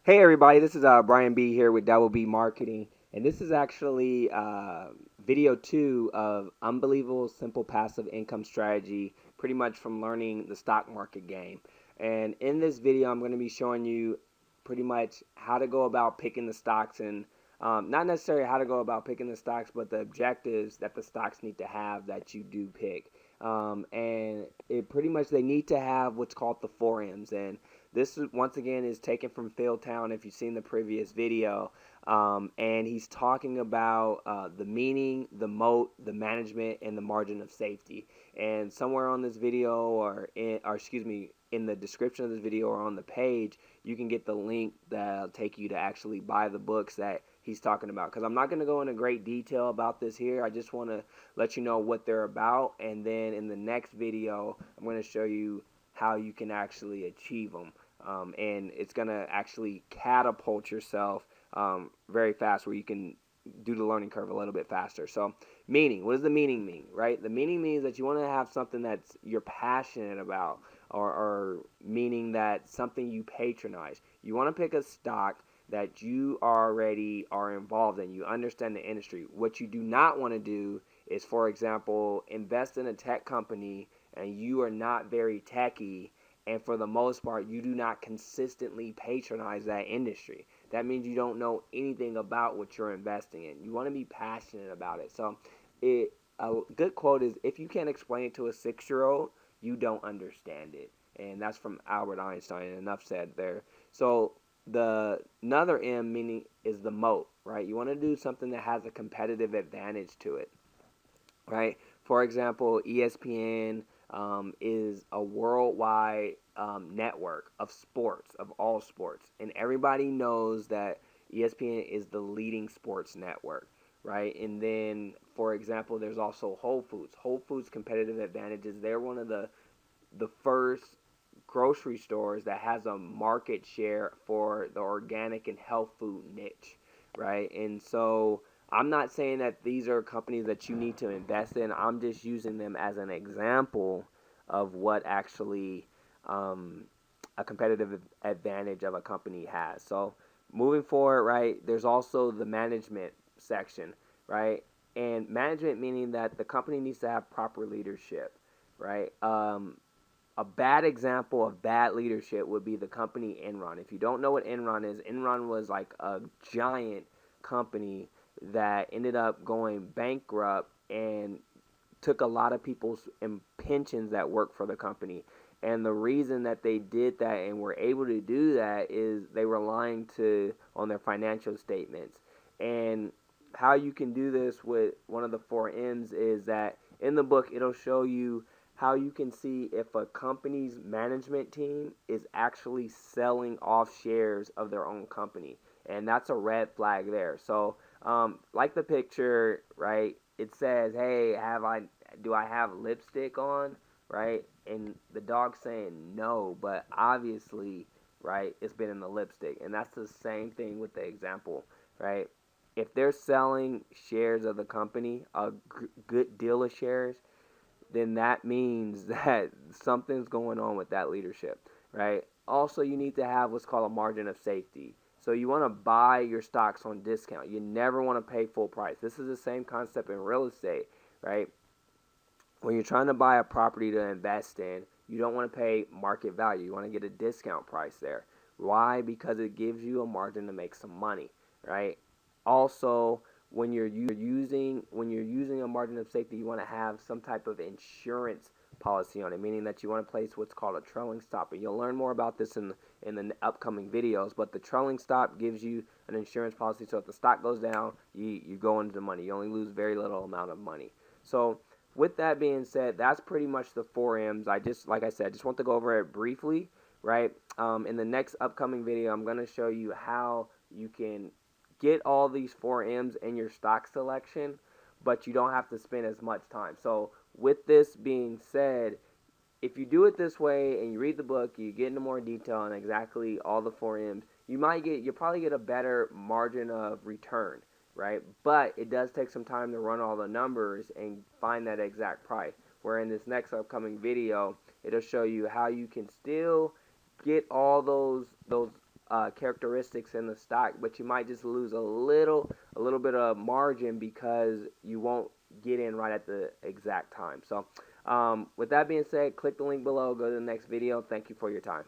Hey everybody, this is Brian B here with Double B Marketing, and this is actually video 2 of Unbelievable Simple Passive Income Strategy, pretty much from learning the stock market game. And in this video, I'm going to be showing you pretty much how to go about picking the stocks and not necessarily how to go about picking the stocks, but the objectives that the stocks need to have that you do pick. And it pretty much they need to have what's called the 4Ms. And this is, once again, is taken from Phil Town if you've seen the previous video. And he's talking about the meaning, the moat, the management, and the margin of safety. And somewhere on this video, or excuse me, in the description of this video or on the page, you can get the link that'll take you to actually buy the books that he's talking about. Because I'm not going to go into great detail about this here. I just want to let you know what they're about. And then in the next video, I'm going to show you how you can actually achieve them. And it's going to actually catapult yourself very fast, where you can do the learning curve a little bit faster. So meaning, what does the meaning mean, right? The meaning means that you want to have something that's you're passionate about, or meaning that something you patronize. You want to pick a stock that you already are involved in. You understand the industry. What you do not want to do is, for example, invest in a tech company and you are not very techy, and for the most part, you do not consistently patronize that industry. That means you don't know anything about what you're investing in. You want to be passionate about it. So, a good quote is, "If you can't explain it to a 6-year-old, you don't understand it." And that's from Albert Einstein. And enough said there. So, the another M meaning is the moat, right? You want to do something that has a competitive advantage to it, right? For example, ESPN is a worldwide network of sports, of all sports, and everybody knows that ESPN is the leading sports network, right? And then, for example, there's also Whole Foods. Whole Foods competitive advantages. They're one of the first grocery stores that has a market share for the organic and health food niche, right? And so I'm not saying that these are companies that you need to invest in. I'm just using them as an example of what actually a competitive advantage of a company has. So moving forward, right, there's also the management section, right? And management meaning that the company needs to have proper leadership, right? A bad example of bad leadership would be the company Enron. If you don't know what Enron is, Enron was like a giant company that ended up going bankrupt and took a lot of people's pensions that worked for the company. And the reason that they did that and were able to do that is they were lying on their financial statements. And how you can do this with one of the 4Ms is that in the book it'll show you how you can see if a company's management team is actually selling off shares of their own company. And that's a red flag there. So, like the picture, right? It says, "Hey, do I have lipstick on?" Right? And the dog's saying no, but obviously, right, it's been in the lipstick. And that's the same thing with the example, right? If they're selling shares of the company, a good deal of shares, then that means that something's going on with that leadership, right? Also, you need to have what's called a margin of safety. So you want to buy your stocks on discount. You never want to pay full price. This is the same concept in real estate, right? When you're trying to buy a property to invest in, you don't want to pay market value. You want to get a discount price there. Why? Because it gives you a margin to make some money, right? Also, when you're using a margin of safety, you want to have some type of insurance policy on it, meaning that you want to place what's called a trailing stop. And you'll learn more about this in the upcoming videos. But the trailing stop gives you an insurance policy, so if the stock goes down, you go into the money. You only lose very little amount of money. So with that being said, that's pretty much the 4Ms. Like I said, just want to go over it briefly, right? In the next upcoming video, I'm going to show you how you can get all these 4Ms in your stock selection, but you don't have to spend as much time. So with this being said, if you do it this way and you read the book, you get into more detail on exactly all the 4Ms, you'll probably get a better margin of return, right? But it does take some time to run all the numbers and find that exact price. Where in this next upcoming video, it'll show you how you can still get all those characteristics in the stock, but you might just lose a little bit of margin because you won't get in right at the exact time. So with that being said, click the link below, go to the next video. Thank you for your time.